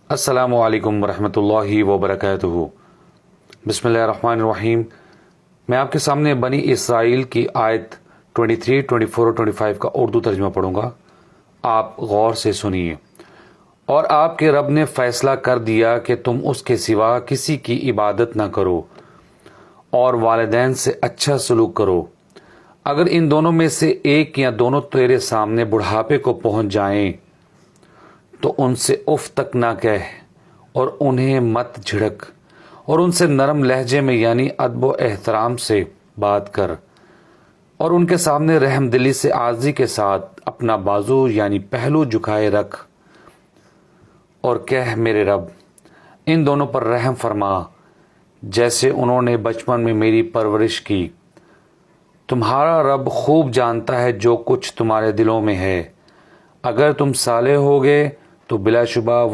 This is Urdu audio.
السلام علیکم ورحمۃ اللہ وبرکاتہ۔ بسم اللہ الرحمن الرحیم۔ میں آپ کے سامنے بنی اسرائیل کی آیت 23، 24 اور 25 کا اردو ترجمہ پڑھوں گا، آپ غور سے سنیے۔ اور آپ کے رب نے فیصلہ کر دیا کہ تم اس کے سوا کسی کی عبادت نہ کرو اور والدین سے اچھا سلوک کرو۔ اگر ان دونوں میں سے ایک یا دونوں تیرے سامنے بڑھاپے کو پہنچ جائیں تو ان سے اف تک نہ کہہ اور انہیں مت جھڑک، اور ان سے نرم لہجے میں یعنی ادب و احترام سے بات کر، اور ان کے سامنے رحم دلی سے عاجزی کے ساتھ اپنا بازو یعنی پہلو جھکائے رکھ اور کہہ میرے رب ان دونوں پر رحم فرما جیسے انہوں نے بچپن میں میری پرورش کی۔ تمہارا رب خوب جانتا ہے جو کچھ تمہارے دلوں میں ہے۔ اگر تم صالح ہوگے تو بلا شبہ وہ